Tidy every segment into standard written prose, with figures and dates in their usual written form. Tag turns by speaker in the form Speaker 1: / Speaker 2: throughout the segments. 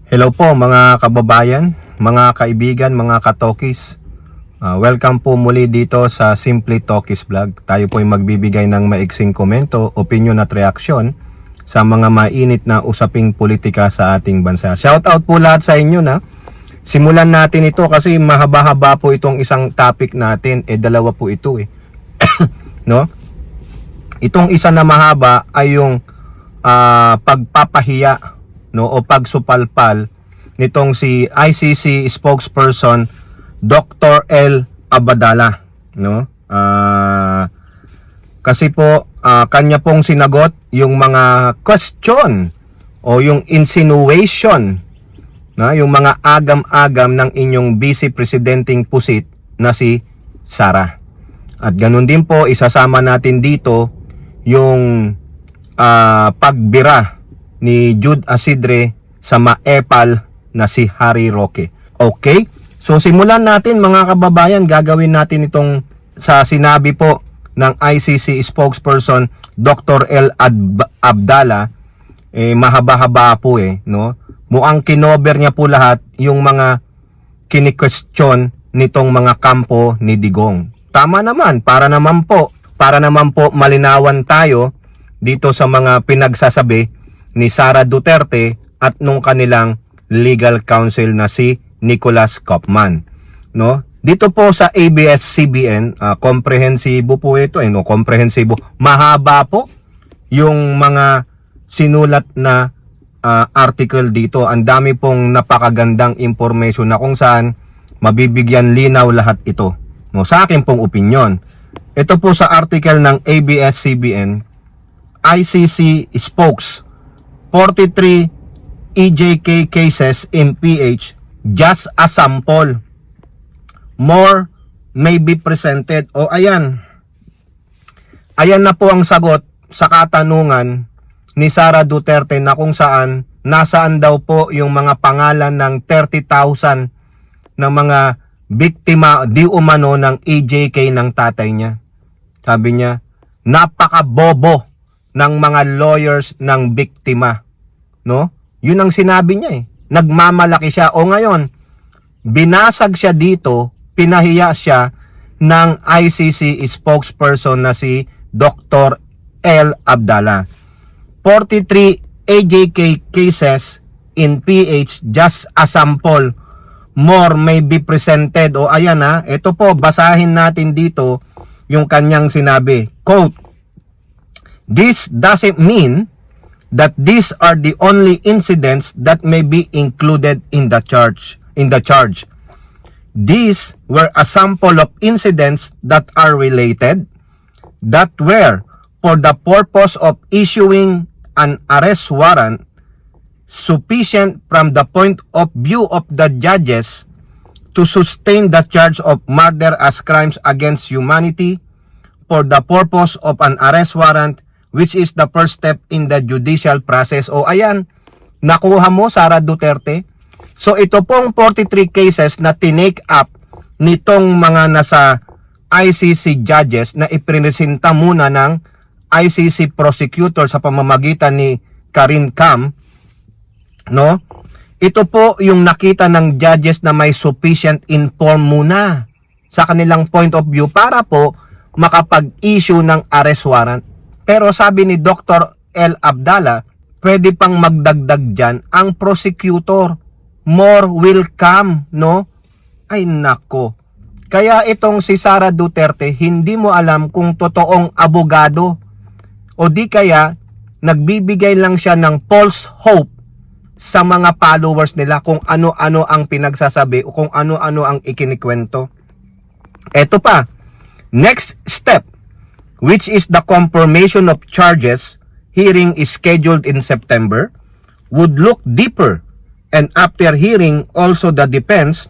Speaker 1: Hello po mga kababayan, mga kaibigan, mga katokis. Welcome po muli dito sa Simply Talkies Vlog. Tayo po ay magbibigay ng maiksing komento, opinion at reaksyon sa mga mainit na usaping politika sa ating bansa. Shoutout po lahat sa inyo na. Simulan natin ito kasi mahaba-haba po itong isang topic natin. Dalawa po ito no? Itong isa na mahaba ay yung pagpapahiya, no, o pagsupalpal nitong si ICC spokesperson Dr. L. Abdallah, no? Kasi po kanya pong sinagot yung mga question o yung insinuation, na yung mga agam-agam ng inyong vice presidenting pusit na si Sara. At ganun din po isasama natin dito yung pagbira ni Jude Asidre sa maepal na si Harry Roque. Okay? So simulan natin mga kababayan, gagawin natin itong sa sinabi po ng ICC spokesperson Dr. L. Abdallah. Mahaba-haba po no? Mukhang kinover niya po lahat yung mga kini-question nitong mga kampo ni Digong. Tama naman, para naman po malinawan tayo dito sa mga pinagsasabi ni Sara Duterte at nung kanilang legal counsel na si Nicholas Kaufman, no? Dito po sa ABS-CBN, komprehensibo po ito, no? Komprehensibo. Mahaba po yung mga sinulat na article dito. Ang dami pong napakagandang information na kung saan mabibigyan linaw lahat ito, no? Sa akin pong opinion. Ito po sa article ng ABS-CBN, ICC spokes 43 EJK cases in PH, just a sample. More may be presented. O ayan. Ayan na po ang sagot sa katanungan ni Sara Duterte na kung saan nasaan daw po yung mga pangalan ng 30,000 ng mga biktima di umano ng EJK ng tatay niya. Sabi niya, napakabobo ng mga lawyers ng biktima, no? Yun ang sinabi niya Nagmamalaki siya. O ngayon, binasag siya dito, pinahiya siya ng ICC spokesperson na si Dr. L. Abdallah. 43 AJK cases in PH, just a sample. More may be presented. O ayan ito po, basahin natin dito yung kanyang sinabi. Quote, "This doesn't mean that these are the only incidents that may be included in the charge. These were a sample of incidents that are related, that were for the purpose of issuing an arrest warrant sufficient from the point of view of the judges to sustain the charge of murder as crimes against humanity for the purpose of an arrest warrant, which is the first step in the judicial process." O ayan, nakuha mo, Sara Duterte. So ito pong 43 cases na tinake up nitong mga nasa ICC judges na ipresenta muna ng ICC prosecutor sa pamamagitan ni Karim Khan, no? Ito po yung nakita ng judges na may sufficient inform muna sa kanilang point of view para po makapag-issue ng arrest warrant. Pero sabi ni Dr. L. Abdallah, pwede pang magdagdag dyan ang prosecutor. More will come, no? Ay nako. Kaya itong si Sara Duterte, hindi mo alam kung totoong abogado o di kaya nagbibigay lang siya ng false hope sa mga followers nila kung ano-ano ang pinagsasabi o kung ano-ano ang ikinikwento. Eto pa, next step, which is the confirmation of charges, hearing is scheduled in September, would look deeper, and after hearing also the defense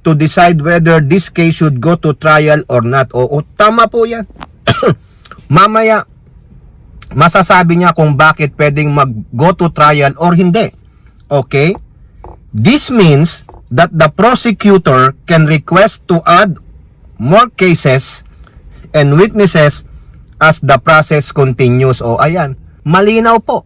Speaker 1: to decide whether this case should go to trial or not. O tama po yan. Mamaya, masasabi niya kung bakit pwedeng mag-go to trial or hindi. Okay? This means that the prosecutor can request to add more cases and witnesses as the process continues. O ayan, malinaw po.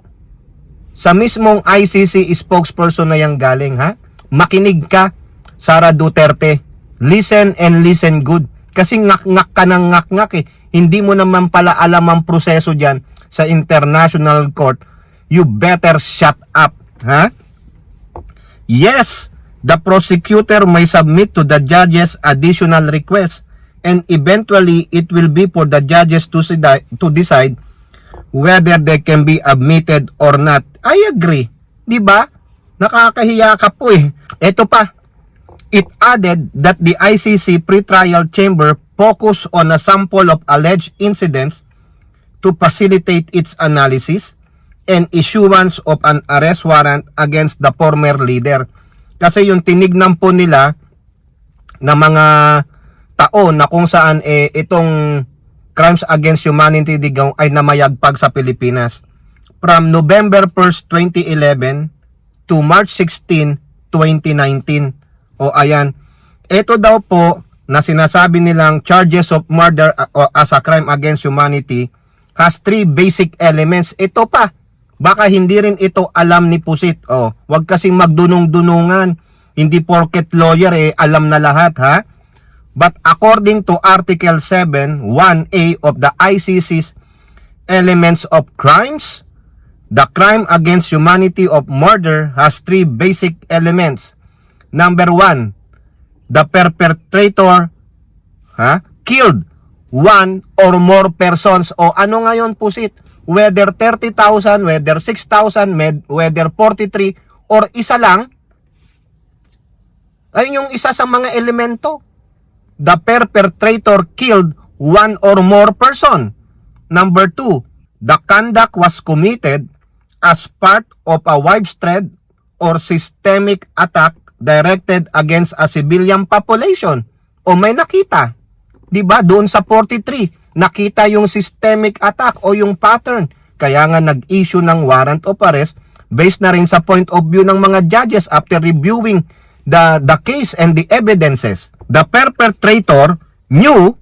Speaker 1: Sa mismong ICC spokesperson na yang galing, ha? Makinig ka, Sara Duterte. Listen and listen good. Kasi ngak-ngak ka ng ngak-ngak eh. Hindi mo naman pala alam ang proseso dyan sa International Court. You better shut up, ha? Yes, the prosecutor may submit to the judges additional requests and eventually it will be for the judges to decide whether they can be admitted or not. I agree. Di ba? Nakakahiya ka po eh. Ito pa. It added that the ICC pretrial chamber focus on a sample of alleged incidents to facilitate its analysis and issuance of an arrest warrant against the former leader. Kasi yung tinignan po nila na mga taon na kung saan itong crimes against humanity Digong ay namayagpag sa Pilipinas. From November 1st, 2011 to March 16, 2019. O ayan, ito daw po na sinasabi nilang charges of murder as a crime against humanity has 3 basic elements. Ito pa, baka hindi rin ito alam ni Pusit. O, wag kasing magdunong-dunungan. Hindi porket lawyer alam na lahat, ha? But according to Article 7, 1A of the ICC's elements of crimes, the crime against humanity of murder has 3 basic elements. Number 1, the perpetrator killed 1 or more persons. O ano ngayon Pusit? Whether 30,000, whether 6,000, whether 43, or isa lang. Ayun yung isa sa mga elemento. The perpetrator killed 1 or more person. Number 2, the conduct was committed as part of a widespread or systemic attack directed against a civilian population. O may nakita. 'Di ba? Doon sa 43, nakita yung systemic attack o yung pattern. Kaya nga nag-issue ng warrant of arrest based na rin sa point of view ng mga judges after reviewing the case and the evidences. The perpetrator knew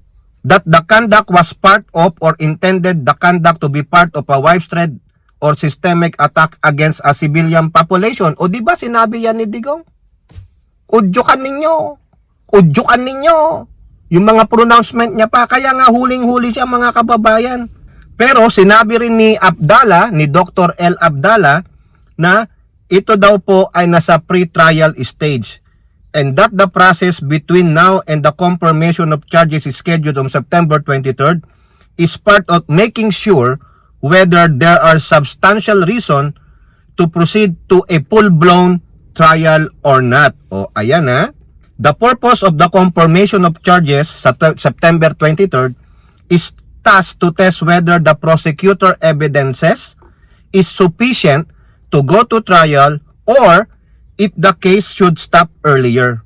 Speaker 1: that the conduct was part of or intended the conduct to be part of a widespread or systemic attack against a civilian population. O 'di ba sinabi yan ni Digong? Udyukan ninyo. Yung mga pronouncement niya pa, kaya nga huling-huli siya mga kababayan. Pero sinabi rin ni Abdallah, ni Dr. L. Abdallah, na ito daw po ay nasa pre-trial stage. And that the process between now and the confirmation of charges is scheduled on September 23rd is part of making sure whether there are substantial reason to proceed to a full-blown trial or not. O ayan ha. The purpose of the confirmation of charges sa September 23rd is thus to test whether the prosecutor evidences is sufficient to go to trial or if the case should stop earlier.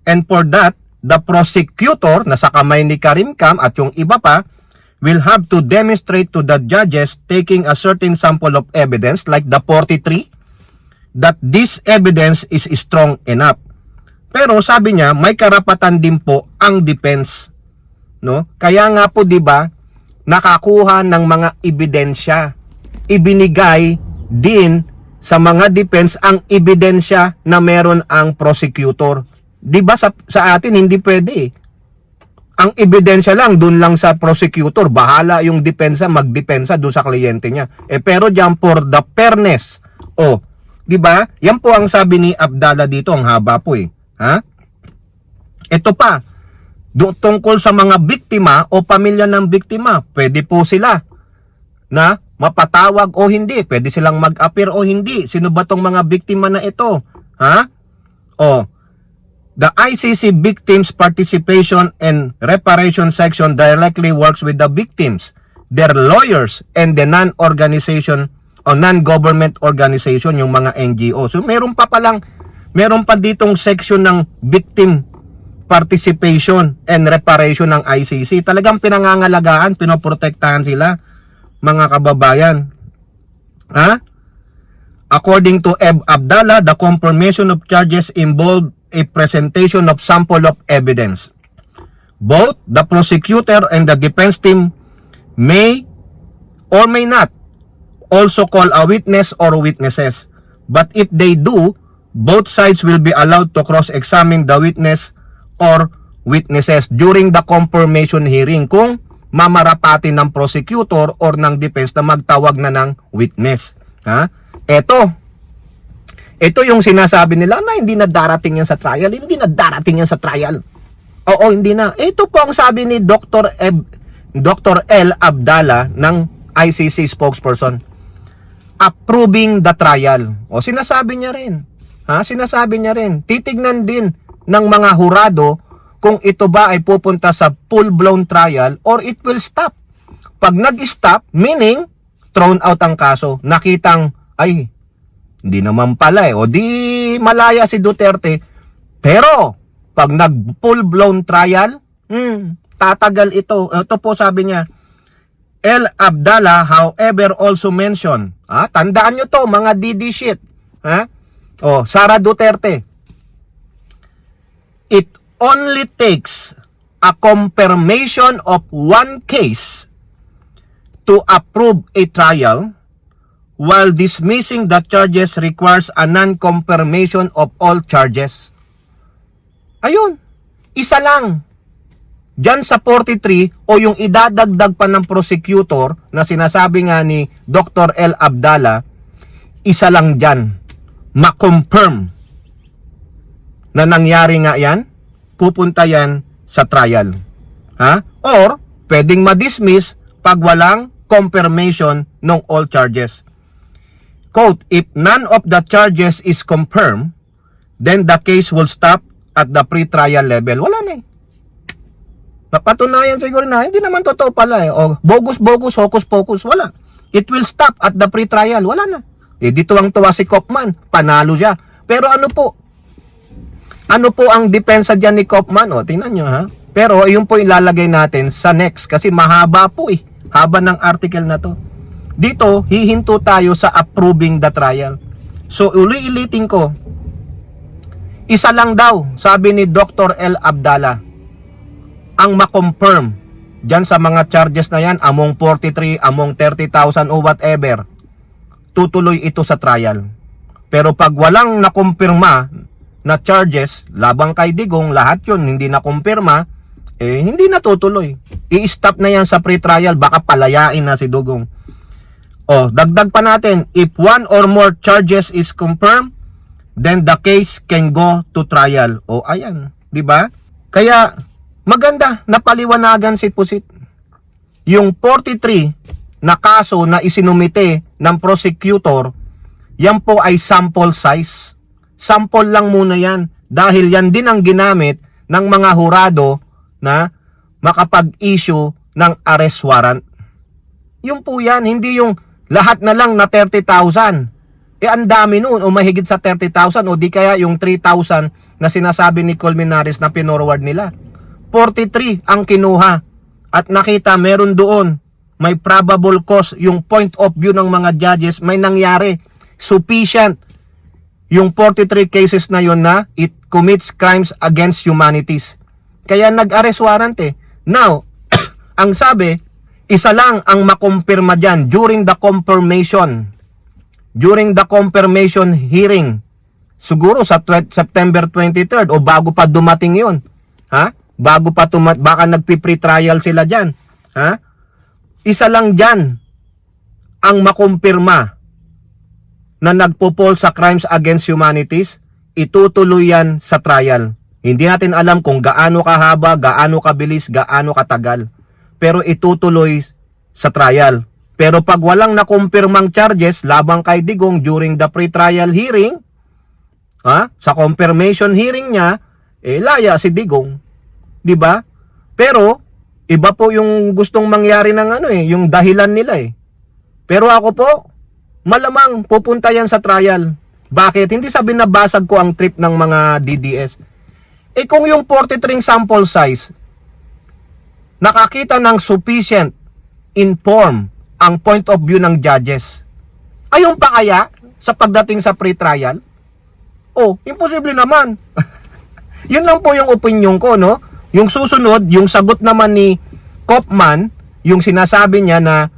Speaker 1: And for that, the prosecutor na sa kamay ni Karim Cam at yung iba pa will have to demonstrate to the judges taking a certain sample of evidence like the 43 that this evidence is strong enough. Pero sabi niya, may karapatan din po ang defense, no? Kaya nga po 'di ba, nakakuha ng mga ebidensya. Ibinigay din sa mga defense ang ebidensya na meron ang prosecutor. 'Di ba sa atin hindi pwede. Ang ebidensya lang doon lang sa prosecutor, bahala yung depensa magdepensa doon sa kliyente niya. Pero diyan for the fairness. O 'di ba? Yan po ang sabi ni Abdallah dito, ang haba po eh. Ha? Ito pa, tungkol sa mga biktima o pamilya ng biktima, pwede po sila na mapatawag o hindi, pwede silang mag-appear o hindi. Sino ba tong mga biktima na ito? Ha? O, the ICC Victims Participation and Reparation Section directly works with the victims, their lawyers, and the non-organization o non-government organization, yung mga NGO. So meron pa ditong section ng victim participation and reparation ng ICC. Talagang pinangangalagaan, pinoprotektahan sila, mga kababayan. Ha? According to Abdallah, the confirmation of charges involved a presentation of sample of evidence. Both the prosecutor and the defense team may or may not also call a witness or witnesses. But if they do, both sides will be allowed to cross-examine the witness or witnesses during the confirmation hearing kung mamarapati ng prosecutor or ng defense na magtawag na ng witness. Ha? Ito yung sinasabi nila na hindi na darating yan sa trial. Hindi na darating yan sa trial. Oo, hindi na. Ito po ang sabi ni Dr. L. Abdallah ng ICC spokesperson. Approving the trial. O sinasabi niya rin. Ha? Sinasabi niya rin. Titignan din ng mga hurado kung ito ba ay pupunta sa full-blown trial or it will stop. Pag nag-stop, meaning thrown out ang kaso. Nakitang, ay, hindi naman pala eh. O di malaya si Duterte. Pero, pag nag-full-blown trial, tatagal ito. Ito po sabi niya, L. Abdallah, however, also mentioned. Tandaan nyo to, mga DD shit. Sara Duterte. It only takes a confirmation of one case to approve a trial, while dismissing the charges requires a non-confirmation of all charges. Ayun, isa lang. Diyan sa 43 o yung idadagdag pa ng prosecutor na sinasabi nga ni Dr. L. Abdallah, isa lang diyan, ma-confirm na nangyari nga yan, pupunta yan sa trial. Or, pwedeng ma-dismiss pag walang confirmation ng all charges. Quote, if none of the charges is confirmed, then the case will stop at the pre-trial level. Wala na eh. Napatunayan siguro na, hindi naman totoo pala eh. O, bogus-bogus, hocus-pocus, wala. It will stop at the pre-trial, wala na. Dito ang tuwa si Kaufman, panalo siya. Pero ano po ang depensa dyan ni Kaufman? Tingnan nyo ha. Pero yun po ilalagay natin sa next kasi mahaba po eh. Haba ng article na to. Dito, hihinto tayo sa approving the trial. So, uli-ilitin ko. Isa lang daw, sabi ni Dr. L. Abdallah, ang ma-confirm dyan sa mga charges na yan, among 43, among 30,000 o whatever, tutuloy ito sa trial. Pero pag walang nakumpirma na charges, labang kay Digong, lahat yun, hindi nakumpirma, hindi na tutuloy. I-stop na yan sa pre-trial, baka palayain na si Dugong. Dagdag pa natin, if one or more charges is confirmed, then the case can go to trial. Ayan, di ba? Kaya, maganda, napaliwanagan si Pusit. Yung 43 na kaso na isinumite ng prosecutor, yan po ay sample size. Sample lang muna yan. Dahil yan din ang ginamit ng mga hurado na makapag-issue ng arrest warrant. Yun po yan, hindi yung lahat na lang na 30,000. Ang dami noon, o mahigit sa 30,000, o di kaya yung 3,000 na sinasabi ni Colmenares na pinorward nila. 43 ang kinuha. At nakita meron doon, may probable cause, yung point of view ng mga judges, may nangyari. Sufficient. Yung 43 cases na yon na it commits crimes against humanities. Kaya nag-arrest warrant eh. Now, ang sabi, isa lang ang makumpirma dyan during the confirmation. During the confirmation hearing. Siguro sa September 23rd o bago pa dumating yon. Bago pa baka nagpi-pre-trial sila dyan. Isa lang dyan ang makumpirma na nagpo-fall sa crimes against humanities, itutuloy yan sa trial. Hindi natin alam kung gaano kahaba, gaano kabilis, gaano katagal. Pero itutuloy sa trial. Pero pag walang nakumpirmang charges labang kay Digong during the pre-trial hearing, sa confirmation hearing niya, laya si Digong. 'Di ba? Pero iba po yung gustong mangyari ng yung dahilan nila . Pero ako po, malamang pupunta yan sa trial. Bakit? Hindi sa binabasag ko ang trip ng mga DDS. Kung yung 43 sample size, nakakita ng sufficient inform ang point of view ng judges, ayun pa kaya sa pagdating sa pre-trial? Imposible naman. Yun lang po yung opinion ko, no? Yung susunod, yung sagot naman ni Kaufman, yung sinasabi niya na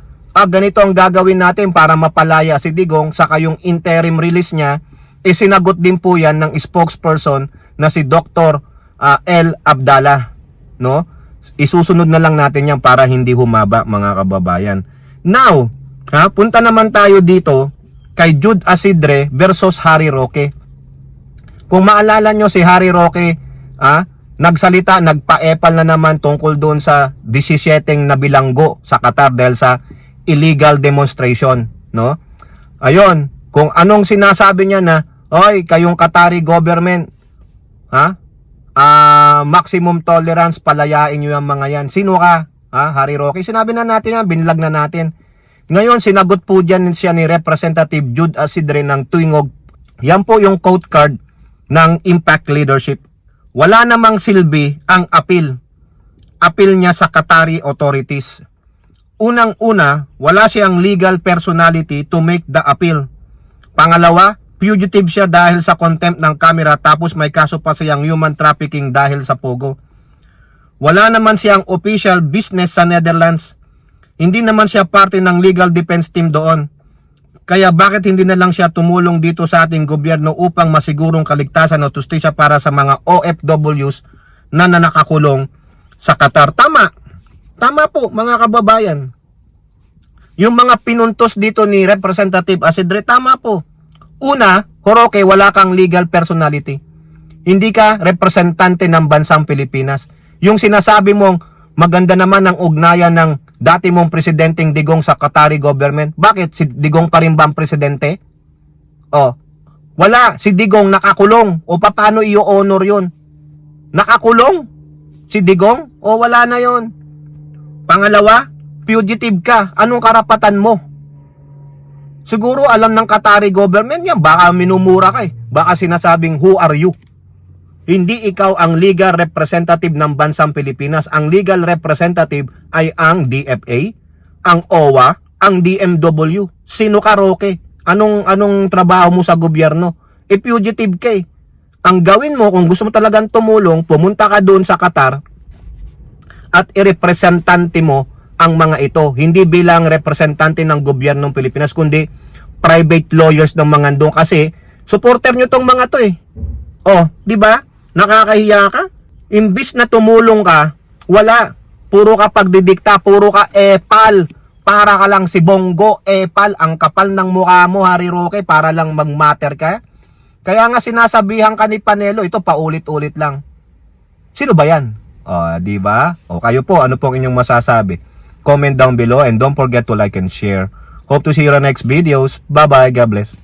Speaker 1: ganito ang gagawin natin para mapalaya si Digong, saka yung interim release niya, sinagot din po yan ng spokesperson na si Dr. L. Abdallah, no? Isusunod na lang natin yan para hindi humaba, mga kababayan. Now, punta naman tayo dito kay Jude Asidre versus Harry Roque. Kung maalala nyo, si Harry Roque, nagsalita, nagpa-epal na naman tungkol doon sa 17 na bilanggo sa Qatar dahil sa illegal demonstration, no? Ayon, kung anong sinasabi niya na, oy, kayong Qatari government, maximum tolerance, palayain nyo yung mga yan. Sino ka? Harry Roque? Sinabi na natin yan, binlag na natin. Ngayon, sinagot po dyan siya ni Representative Jude Asidre ng Tuingog. Yan po yung quote card ng Impact Leadership. Wala namang silbi ang appeal. Appeal niya sa Qatari authorities. Unang-una, wala siyang legal personality to make the appeal. Pangalawa, fugitive siya dahil sa contempt ng kamera, tapos may kaso pa siyang human trafficking dahil sa pogo. Wala naman siyang official business sa Netherlands. Hindi naman siya parte ng legal defense team doon. Kaya bakit hindi na lang siya tumulong dito sa ating gobyerno upang masigurong kaligtasan o justisya para sa mga OFWs na nakakulong sa Qatar? Tama po, mga kababayan. Yung mga pinuntos dito ni Representative Asidre, tama po. Una, Roque, wala kang legal personality. Hindi ka representante ng bansang Pilipinas. Yung sinasabi mong maganda naman ang ugnayan ng dati mong presidenteng Digong sa Qatari government. Bakit? Si Digong pa rin ba ang presidente? Wala. Si Digong nakakulong. O paano i-honor yun? Nakakulong? Si Digong? O wala na yon. Pangalawa, fugitive ka. Anong karapatan mo? Siguro alam ng Qatari government yan. Baka minumura ka eh. Baka sinasabing, who are you? Hindi ikaw ang legal representative ng bansang Pilipinas. Ang legal representative ay ang DFA, ang OWA, ang DMW. Sino ka, Roque? Anong trabaho mo sa gobyerno? Fugitive ka eh. Ang gawin mo, kung gusto mo talagang tumulong, pumunta ka doon sa Qatar at irepresentante mo ang mga ito. Hindi bilang representante ng gobyernong Pilipinas, kundi private lawyers ng mga doon. Kasi supporter nyo tong mga to eh. Di ba? Nakakahiya ka? Imbis na tumulong ka, wala. Puro ka pagdidikta, puro ka epal. Para ka lang si Bongo, epal. Ang kapal ng mukha mo, Harry Roque, para lang magmatter ka. Kaya nga sinasabihan ka ni Panelo, ito paulit-ulit lang. Sino ba yan? Di ba? Kayo po, ano pong inyong masasabi? Comment down below and don't forget to like and share. Hope to see you in the next videos. Bye-bye. God bless.